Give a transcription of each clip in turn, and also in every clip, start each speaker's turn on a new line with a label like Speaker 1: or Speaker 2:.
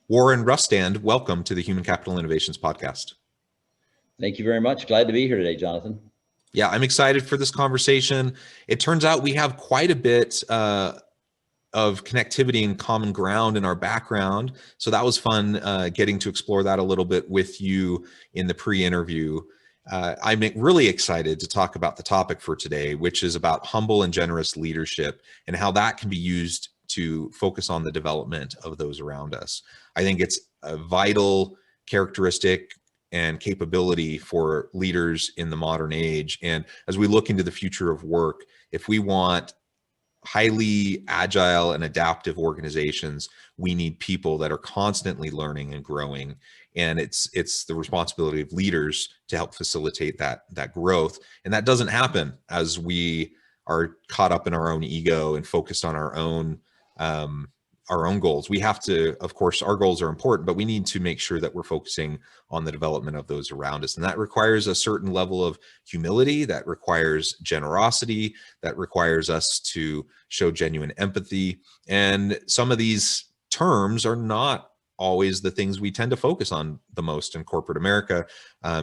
Speaker 1: Warren Rustand, welcome to the Human Capital Innovations Podcast.
Speaker 2: Thank you very much. Glad to be here today, Jonathan.
Speaker 1: Yeah, I'm excited for this conversation. It turns out we have quite a bit of connectivity and common ground in our background. So that was fun getting to explore that a little bit with you in the pre-interview. I'm really excited to talk about the topic for today, which is about humble and generous leadership and how that can be used to focus on the development of those around us. I think it's a vital characteristic and capability for leaders in the modern age. And as we look into the future of work, if we want highly agile and adaptive organizations, we need people that are constantly learning and growing. And it's the responsibility of leaders to help facilitate that growth. And that doesn't happen as we are caught up in our own ego and focused on our own goals. We have to, of course, our goals are important, but we need to make sure that we're focusing on the development of those around us. And that requires a certain level of humility, that requires generosity, that requires us to show genuine empathy. And some of these terms are not always the things we tend to focus on the most in corporate America,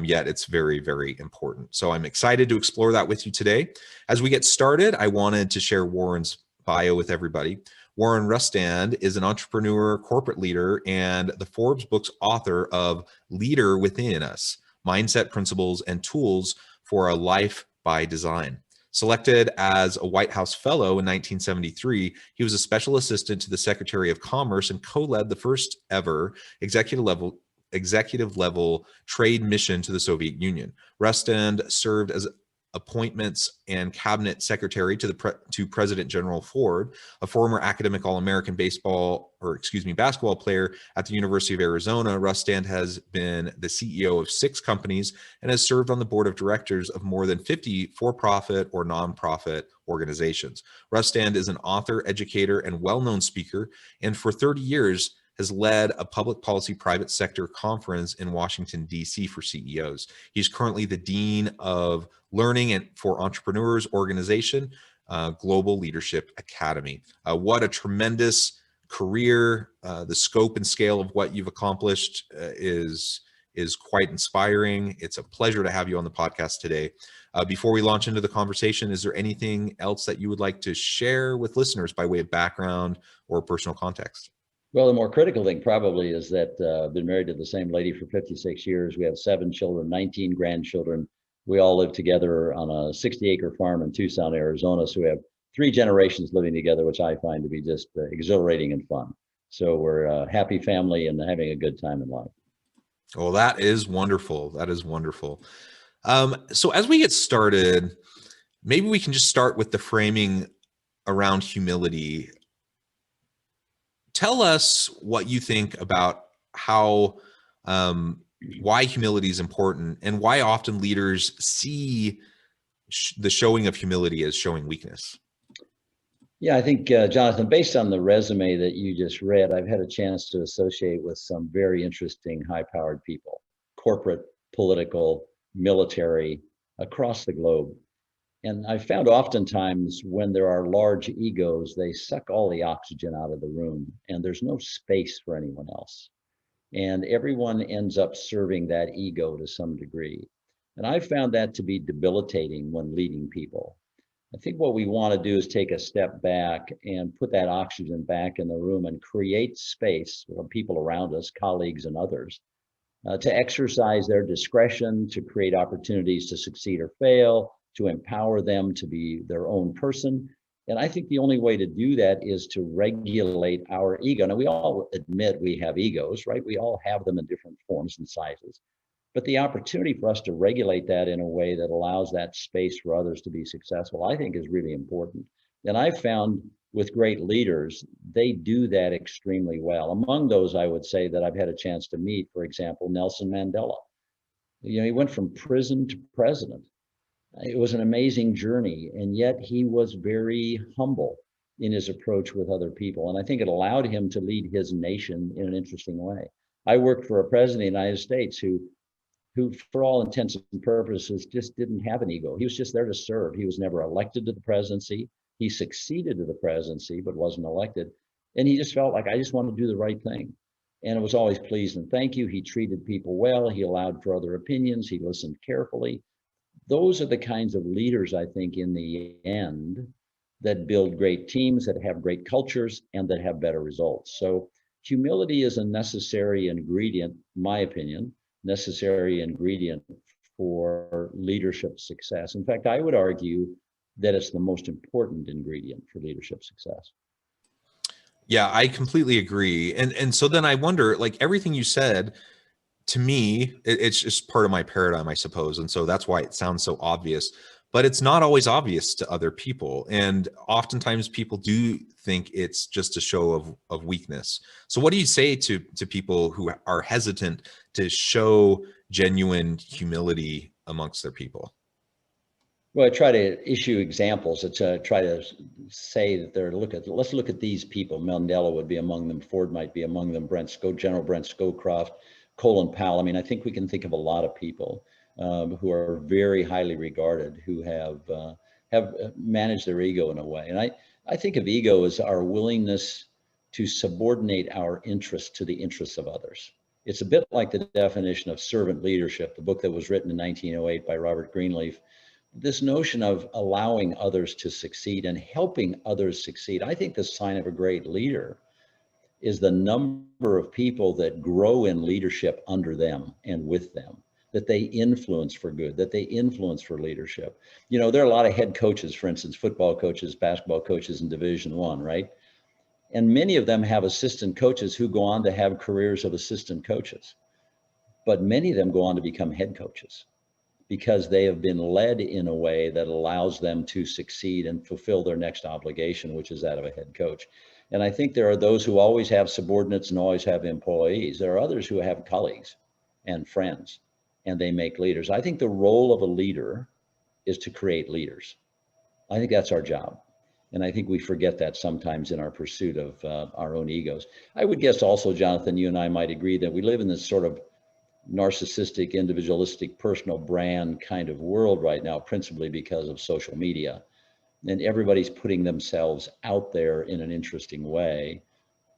Speaker 1: yet it's very, very important. So I'm excited to explore that with you today. As we get started, I wanted to share Warren's bio with everybody. Warren Rustand is an entrepreneur, corporate leader, and the Forbes book's author of Leader Within Us, Mindset Principles and Tools for a Life by Design. Selected as a White House Fellow in 1973, he was a special assistant to the Secretary of Commerce and co-led the first ever executive level trade mission to the Soviet Union. Rustand served as appointments and cabinet secretary to President General Ford, a former academic All-American basketball player at the University of Arizona. Rustand has been the CEO of 6 companies and has served on the board of directors of more than 50 for-profit or nonprofit organizations. Rustand is an author, educator, and well-known speaker, and for 30 years has led a public policy private sector conference in Washington, D.C. for CEOs. He's currently the Dean of Learning and for Entrepreneurs organization, Global Leadership Academy. What a tremendous career. The scope and scale of what you've accomplished is quite inspiring. It's a pleasure to have you on the podcast today. Before we launch into the conversation, is there anything else that you would like to share with listeners by way of background or personal context?
Speaker 2: Well, the more critical thing probably is that I've been married to the same lady for 56 years. We have 7 children, 19 grandchildren. We all live together on a 60-acre farm in Tucson, Arizona. So we have 3 generations living together, which I find to be just exhilarating and fun. So we're a happy family and having a good time in life.
Speaker 1: Well, that is wonderful. That is wonderful. So as we get started, maybe we can just start with the framing around humility. Tell us what you think about how, why humility is important and why often leaders see the showing of humility as showing weakness.
Speaker 2: Yeah, I think, Jonathan, based on the resume that you just read, I've had a chance to associate with some very interesting high-powered people, corporate, political, military, across the globe. And I found oftentimes when there are large egos, they suck all the oxygen out of the room and there's no space for anyone else. And everyone ends up serving that ego to some degree. And I found that to be debilitating when leading people. I think what we want to do is take a step back and put that oxygen back in the room and create space for people around us, colleagues and others, to exercise their discretion, to create opportunities to succeed or fail, to empower them to be their own person. And I think the only way to do that is to regulate our ego. Now, we all admit we have egos, right? We all have them in different forms and sizes. But the opportunity for us to regulate that in a way that allows that space for others to be successful, I think is really important. And I've found with great leaders, they do that extremely well. Among those, I would say that I've had a chance to meet, for example, Nelson Mandela. You know, he went from prison to president. It was an amazing journey, and yet he was very humble in his approach with other people. And I think it allowed him to lead his nation in an interesting way. I worked for a president of the United States who for all intents and purposes, just didn't have an ego. He was just there to serve. He was never elected to the presidency. He succeeded to the presidency, but wasn't elected. And he just felt like, I just want to do the right thing. And it was always please and thank you. He treated people well. He allowed for other opinions. He listened carefully. Those are the kinds of leaders, I think, in the end, that build great teams, that have great cultures, and that have better results. So humility is a necessary ingredient, in my opinion, necessary ingredient for leadership success. In fact, I would argue that it's the most important ingredient for leadership success.
Speaker 1: Yeah, I completely agree. And so then I wonder, like everything you said, to me, it's just part of my paradigm, I suppose. And so that's why it sounds so obvious, but it's not always obvious to other people. And oftentimes people do think it's just a show of weakness. So what do you say to people who are hesitant to show genuine humility amongst their people?
Speaker 2: Well, I try to issue examples. To try to say that let's look at these people. Mandela would be among them. Ford might be among them. General Brent Scowcroft, Colin Powell. I mean, I think we can think of a lot of people who are very highly regarded, who have managed their ego in a way. And I think of ego as our willingness to subordinate our interests to the interests of others. It's a bit like the definition of servant leadership, the book that was written in 1908 by Robert Greenleaf. This notion of allowing others to succeed and helping others succeed. I think the sign of a great leader is the number of people that grow in leadership under them and with them, that they influence for good, that they influence for leadership. You know, there are a lot of head coaches, for instance, football coaches, basketball coaches in Division I, right? And many of them have assistant coaches who go on to have careers of assistant coaches, but many of them go on to become head coaches because they have been led in a way that allows them to succeed and fulfill their next obligation, which is that of a head coach. And I think there are those who always have subordinates and always have employees. There are others who have colleagues and friends, and they make leaders. I think the role of a leader is to create leaders. I think that's our job. And I think we forget that sometimes in our pursuit of our own egos. I would guess also, Jonathan, you and I might agree that we live in this sort of narcissistic, individualistic, personal brand kind of world right now, principally because of social media. And everybody's putting themselves out there in an interesting way.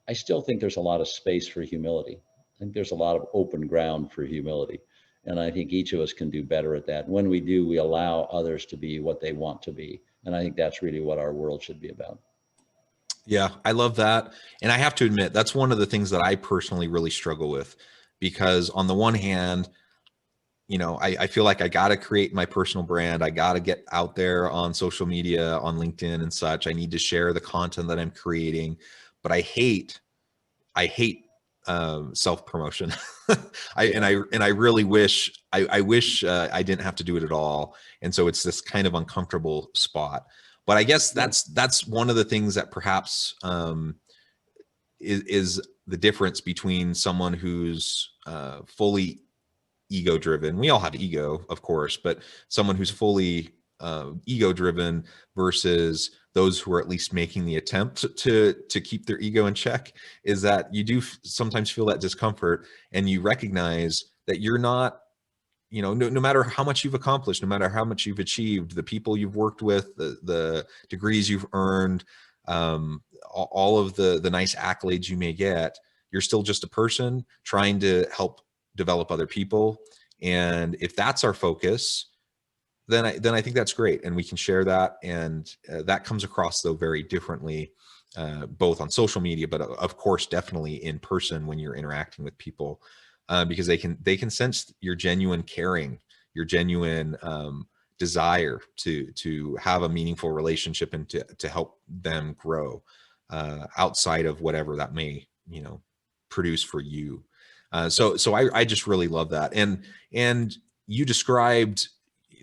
Speaker 2: I still think there's a lot of space for humility. I think there's a lot of open ground for humility. And I think each of us can do better at that. When we do, we allow others to be what they want to be. And I think that's really what our world should be about.
Speaker 1: Yeah, I love that. And I have to admit, that's one of the things that I personally really struggle with, because on the one hand, I feel like I got to create my personal brand. I got to get out there on social media, on LinkedIn and such. I need to share the content that I'm creating, but I hate self promotion. I really wish, I wish I didn't have to do it at all. And so it's this kind of uncomfortable spot. But I guess that's one of the things that perhaps is the difference between someone who's fully ego driven. We all have ego, of course, but someone who's fully ego driven versus those who are at least making the attempt to keep their ego in check, is that you do sometimes feel that discomfort, and you recognize that you're not, no matter how much you've accomplished, no matter how much you've achieved, the people you've worked with, the degrees you've earned, all of the nice accolades you may get, you're still just a person trying to help develop other people. And if that's our focus, then I think that's great, and we can share that. And that comes across though very differently, both on social media, but of course definitely in person when you're interacting with people, because they can sense your genuine caring, your genuine desire to have a meaningful relationship and to help them grow outside of whatever that may produce for you. So I just really love that. And you described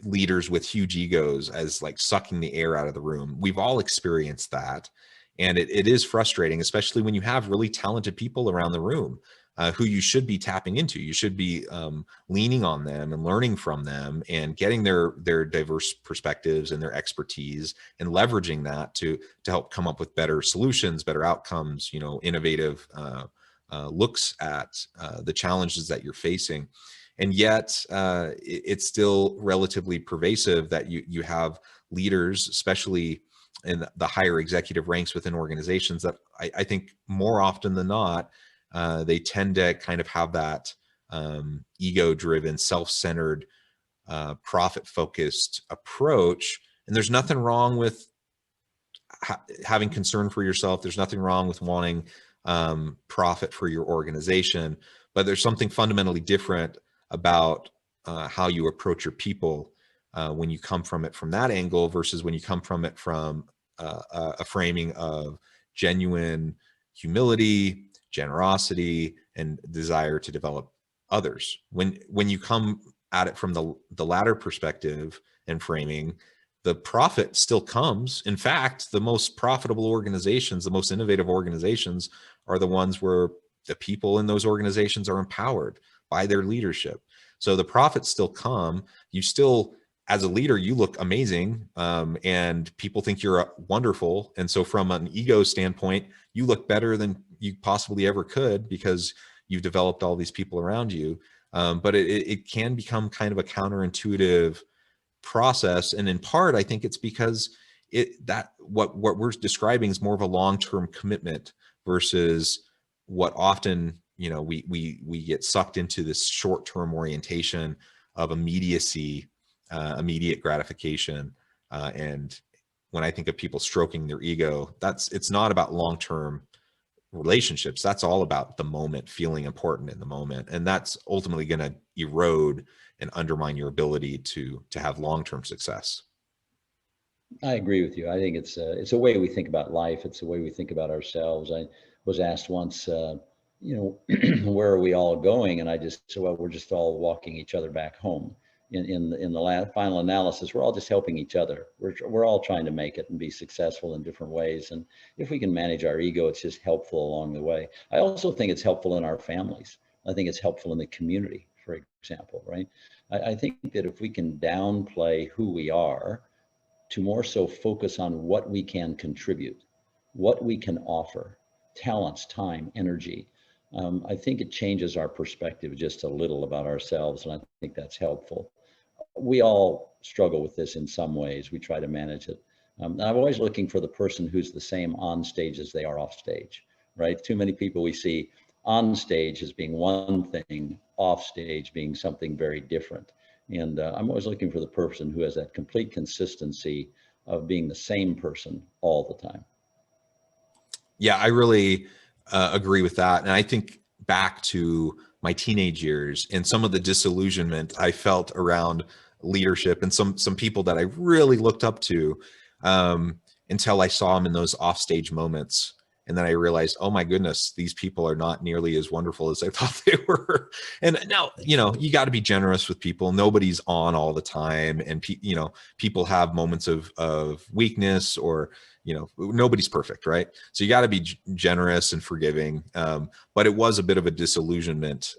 Speaker 1: leaders with huge egos as like sucking the air out of the room. We've all experienced that. And it is frustrating, especially when you have really talented people around the room who you should be tapping into. You should be leaning on them and learning from them and getting their diverse perspectives and their expertise and leveraging that to help come up with better solutions, better outcomes, innovative looks at the challenges that you're facing. And yet it's still relatively pervasive that you have leaders, especially in the higher executive ranks within organizations, that I think more often than not They tend to kind of have that ego-driven, self-centered, profit-focused approach. And there's nothing wrong with having concern for yourself. There's nothing wrong with wanting profit for your organization, but there's something fundamentally different about how you approach your people when you come from it from that angle versus when you come from it from a framing of genuine humility, generosity, and desire to develop others. When you come at it from the latter perspective and framing, the profit still comes. In fact, the most profitable organizations, the most innovative organizations are the ones where the people in those organizations are empowered by their leadership. So the profits still come. You still, as a leader, you look amazing, and people think you're wonderful. And so from an ego standpoint, you look better than you possibly ever could because you've developed all these people around you. But it can become kind of a counterintuitive process, and in part I think it's because what we're describing is more of a long-term commitment versus what often we get sucked into this short-term orientation of immediacy, immediate gratification, and when I think of people stroking their ego, it's not about long-term relationships. That's all about the moment, feeling important in the moment, and that's ultimately going to erode and undermine your ability to have long-term success.
Speaker 2: I agree with you. I think it's a way we think about life. It's a way we think about ourselves. I was asked once, where are we all going? And I just said, well, we're just all walking each other back home. In the final analysis, we're all just helping each other. We're all trying to make it and be successful in different ways. And if we can manage our ego, it's just helpful along the way. I also think it's helpful in our families. I think it's helpful in the community, for example, right? I think that if we can downplay who we are to more so focus on what we can contribute, what we can offer, talents, time, energy. I think it changes our perspective just a little about ourselves, and I think that's helpful. We all struggle with this in some ways. We try to manage it. And I'm always looking for the person who's the same on stage as they are off stage, right? Too many people we see on stage as being one thing, off stage being something very different. And I'm always looking for the person who has that complete consistency of being the same person all the time.
Speaker 1: Yeah, I really agree with that. And I think back to my teenage years and some of the disillusionment I felt around leadership and some people that I really looked up to, until I saw them in those offstage moments. And then I realized, oh my goodness, these people are not nearly as wonderful as I thought they were. And now, you got to be generous with people. Nobody's on all the time. And, people have moments of weakness, or, nobody's perfect, right? So you got to be generous and forgiving. But it was a bit of a disillusionment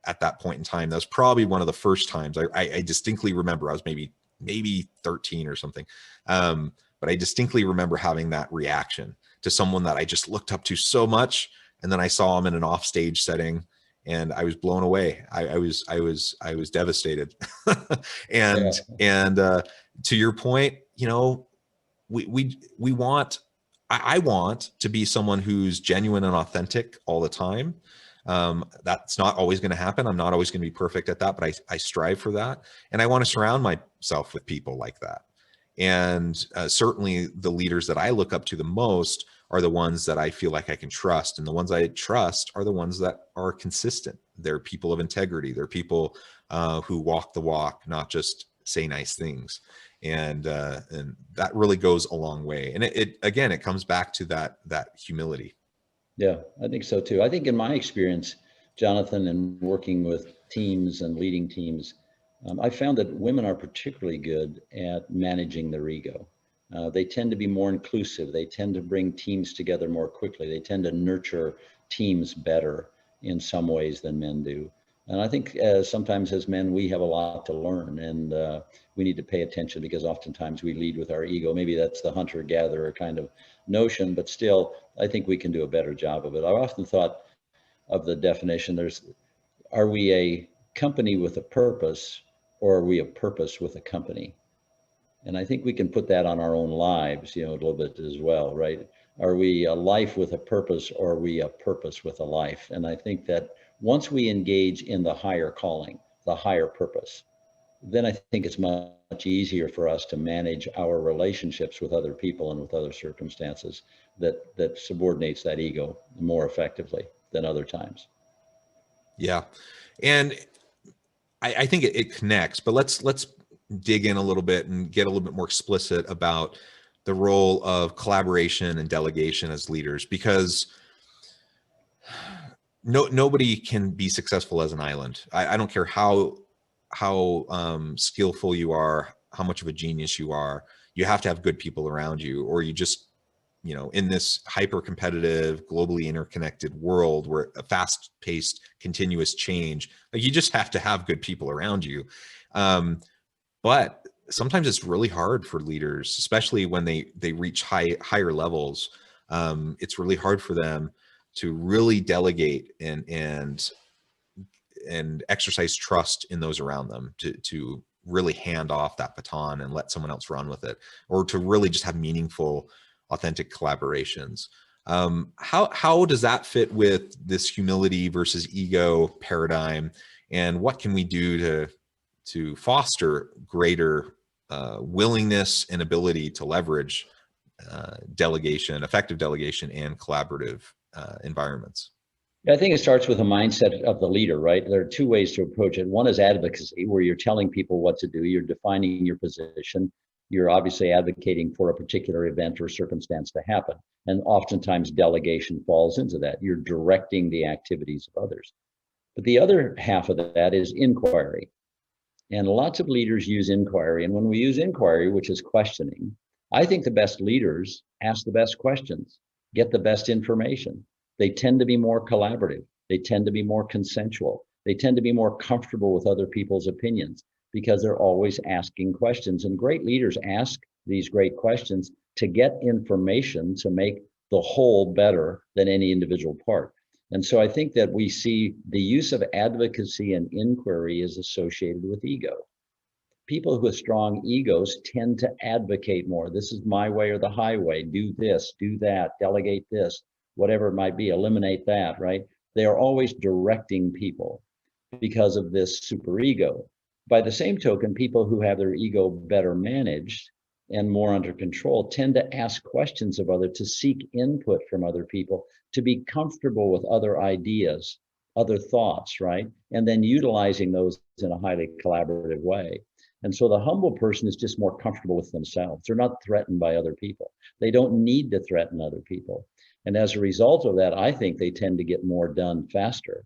Speaker 1: at that point in time. That was probably one of the first times I distinctly remember. I was maybe 13 or something. But I distinctly remember having that reaction to someone that I just looked up to so much. And then I saw him in an offstage setting and I was blown away. I was devastated. and,
Speaker 2: Yeah.
Speaker 1: and to your point, we want, I want to be someone who's genuine and authentic all the time. That's not always going to happen. I'm not always going to be perfect at that, but I strive for that. And I want to surround myself with people like that. And certainly the leaders that I look up to the most are the ones that I feel like I can trust. And the ones I trust are the ones that are consistent. They're people of integrity. They're people who walk the walk, not just say nice things. And that really goes a long way. And it comes back to that humility.
Speaker 2: Yeah, I think so too. I think in my experience, Jonathan, and working with teams and leading teams, I found that women are particularly good at managing their ego. They tend to be more inclusive. They tend to bring teams together more quickly. They tend to nurture teams better in some ways than men do. And I think sometimes as men, we have a lot to learn, and we need to pay attention because oftentimes we lead with our ego. Maybe that's the hunter-gatherer kind of notion, but still, I think we can do a better job of it. I've often thought of the definition, are we a company with a purpose, or are we a purpose with a company? And I think we can put that on our own lives, a little bit as well, right? Are we a life with a purpose, or are we a purpose with a life? And I think that once we engage in the higher calling, the higher purpose, then I think it's much easier for us to manage our relationships with other people and with other circumstances that subordinates that ego more effectively than other times.
Speaker 1: Yeah. And I think it connects, but let's dig in a little bit and get a little bit more explicit about the role of collaboration and delegation as leaders, because nobody can be successful as an island. I don't care how skillful you are, how much of a genius you are. You have to have good people around you, or you just, in this hyper competitive, globally interconnected world where a fast paced, continuous change, like you just have to have good people around you. But sometimes it's really hard for leaders, especially when they reach higher levels. It's really hard for them to really delegate and exercise trust in those around them, to really hand off that baton and let someone else run with it, or to really just have meaningful, authentic collaborations. How does that fit with this humility versus ego paradigm, and what can we do to foster greater willingness and ability to leverage delegation, effective delegation, and collaborative environments?
Speaker 2: I think it starts with a mindset of the leader, right? There are two ways to approach it. One is advocacy, where you're telling people what to do, you're defining your position, you're obviously advocating for a particular event or circumstance to happen. And oftentimes delegation falls into that. You're directing the activities of others. But the other half of that is inquiry. And lots of leaders use inquiry. And when we use inquiry, which is questioning, I think the best leaders ask the best questions, get the best information. They tend to be more collaborative. They tend to be more consensual. They tend to be more comfortable with other people's opinions because they're always asking questions. And great leaders ask these great questions to get information to make the whole better than any individual part. And so I think that we see the use of advocacy and inquiry is associated with ego. People with strong egos tend to advocate more. This is my way or the highway. Do this, do that, delegate this, whatever it might be, eliminate that, right? They are always directing people because of this superego. By the same token, people who have their ego better managed and more under control tend to ask questions of others, to seek input from other people, to be comfortable with other ideas, other thoughts, right? And then utilizing those in a highly collaborative way. And so the humble person is just more comfortable with themselves. They're not threatened by other people. They don't need to threaten other people. And as a result of that, I think they tend to get more done faster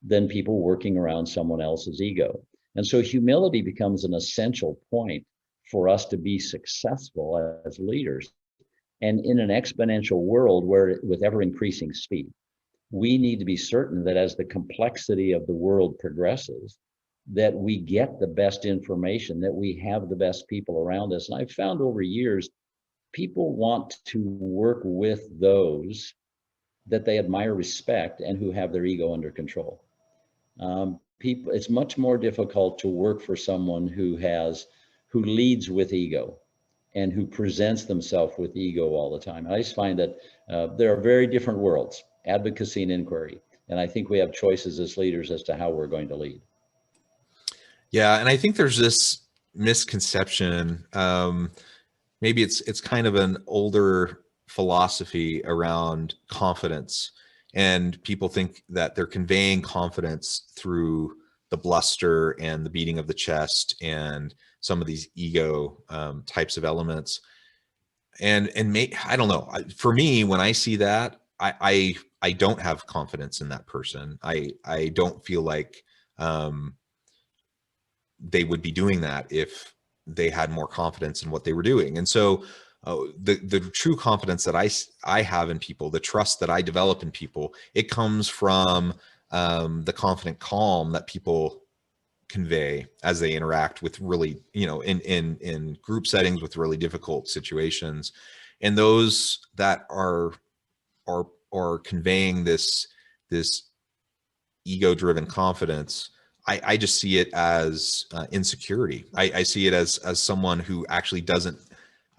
Speaker 2: than people working around someone else's ego. And so humility becomes an essential point for us to be successful as leaders. And in an exponential world where with ever increasing speed, we need to be certain that as the complexity of the world progresses, that we get the best information, that we have the best people around us. And I've found over years, people want to work with those that they admire, respect, and who have their ego under control. People, it's much more difficult to work for someone who leads with ego and who presents themselves with ego all the time. I just find that there are very different worlds, advocacy and inquiry. And I think we have choices as leaders as to how we're going to lead.
Speaker 1: Yeah, and I think there's this misconception. Maybe it's kind of an older philosophy around confidence, and people think that they're conveying confidence through the bluster and the beating of the chest and some of these ego types of elements. And I don't know. For me, when I see that, I don't have confidence in that person. I don't feel like they would be doing that if they had more confidence in what they were doing. And so the true confidence that I have in people, the trust that I develop in people, it comes from the confident calm that people convey as they interact with really, in group settings with really difficult situations. And those that are conveying this ego-driven confidence, I just see it as insecurity. I see it as someone who actually doesn't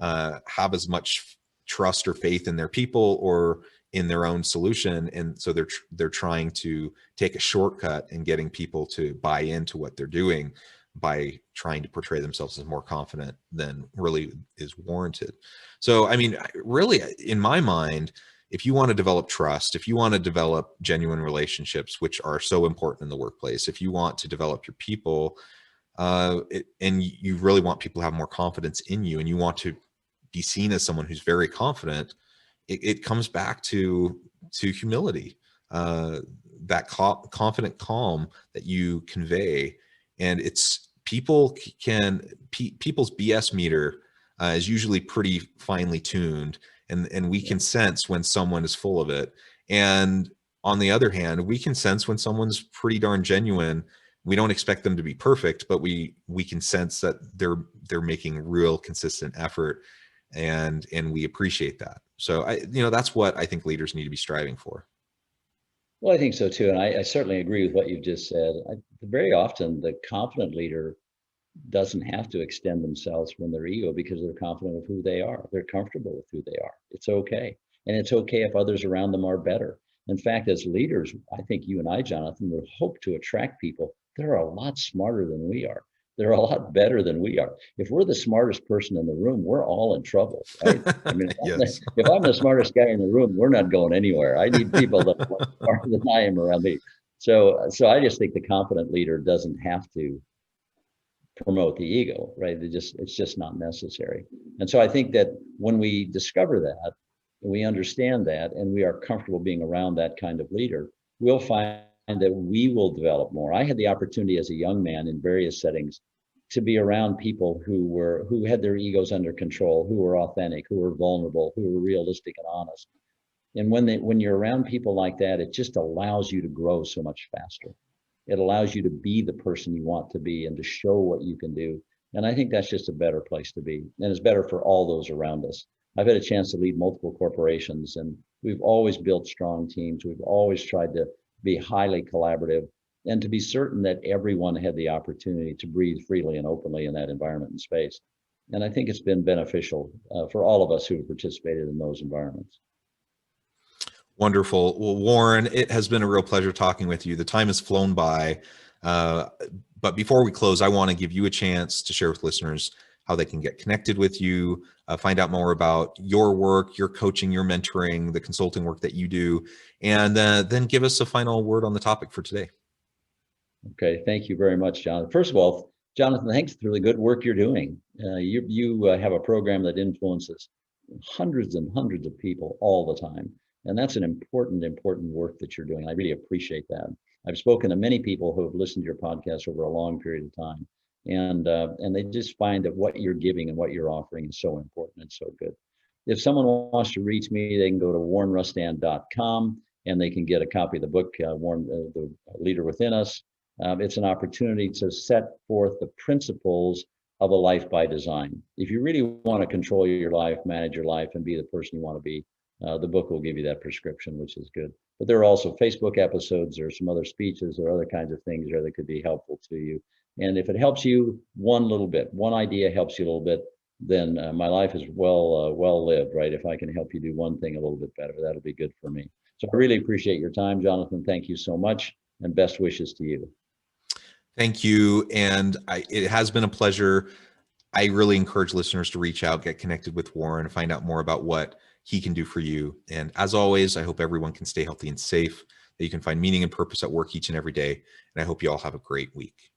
Speaker 1: have as much trust or faith in their people or in their own solution. And so they're trying to take a shortcut in getting people to buy into what they're doing by trying to portray themselves as more confident than really is warranted. So, I mean, really, in my mind, if you want to develop trust, if you want to develop genuine relationships, which are so important in the workplace, if you want to develop your people, and you really want people to have more confidence in you, and you want to be seen as someone who's very confident, it comes back to humility, that confident calm that you convey. And it's people's BS meter is usually pretty finely tuned, and we can sense when someone is full of it. And on the other hand, we can sense when someone's pretty darn genuine. We don't expect them to be perfect, but we can sense that they're making real consistent effort, and we appreciate that. So that's what I think leaders need to be striving for.
Speaker 2: Well, I think so too, and I certainly agree with what you've just said. Very often, the confident leader doesn't have to extend themselves from their ego because they're confident of who they are. They're comfortable with who they are. It's okay, and it's okay if others around them are better. In fact, as leaders, I think you and I, Jonathan, would hope to attract people that are a lot smarter than we are. They're a lot better than we are. If we're the smartest person in the room, we're all in trouble, right? I mean,
Speaker 1: Yes.
Speaker 2: if I'm the smartest guy in the room, we're not going anywhere. I need people that are smarter than I am around me. So I just think the confident leader doesn't have to promote the ego, right? It's just not necessary. And so I think that when we discover that, we understand that, and we are comfortable being around that kind of leader, we'll find that we will develop more. I had the opportunity as a young man in various settings to be around people who had their egos under control, who were authentic, who were vulnerable, who were realistic and honest. And when you're around people like that, it just allows you to grow so much faster. It allows you to be the person you want to be and to show what you can do. And I think that's just a better place to be. And it's better for all those around us. I've had a chance to lead multiple corporations, and we've always built strong teams. We've always tried to be highly collaborative and to be certain that everyone had the opportunity to breathe freely and openly in that environment and space. And I think it's been beneficial for all of us who have participated in those environments.
Speaker 1: Wonderful. Well, Warren, it has been a real pleasure talking with you. The time has flown by. But before we close, I want to give you a chance to share with listeners how they can get connected with you, find out more about your work, your coaching, your mentoring, the consulting work that you do, and then give us a final word on the topic for today.
Speaker 2: Okay, thank you very much, Jonathan. First of all, Jonathan, thanks for the good work you're doing. You have a program that influences hundreds and hundreds of people all the time. And that's an important work that you're doing. I really appreciate that. I've spoken to many people who have listened to your podcast over a long period of time. And they just find that what you're giving and what you're offering is so important and so good. If someone wants to reach me, they can go to warrenrustand.com and they can get a copy of the book, Warren, The Leader Within Us. It's an opportunity to set forth the principles of a life by design. If you really want to control your life, manage your life, and be the person you want to be, the book will give you that prescription, which is good. But there are also Facebook episodes, or some other speeches, or other kinds of things there that could be helpful to you. And if it helps you one little bit, one idea helps you a little bit, then my life is well lived, right? If I can help you do one thing a little bit better, that'll be good for me. So I really appreciate your time, Jonathan. Thank you so much, and best wishes to you.
Speaker 1: Thank you. And it has been a pleasure. I really encourage listeners to reach out, get connected with Warren, find out more about what he can do for you. And as always, I hope everyone can stay healthy and safe, that you can find meaning and purpose at work each and every day. And I hope you all have a great week.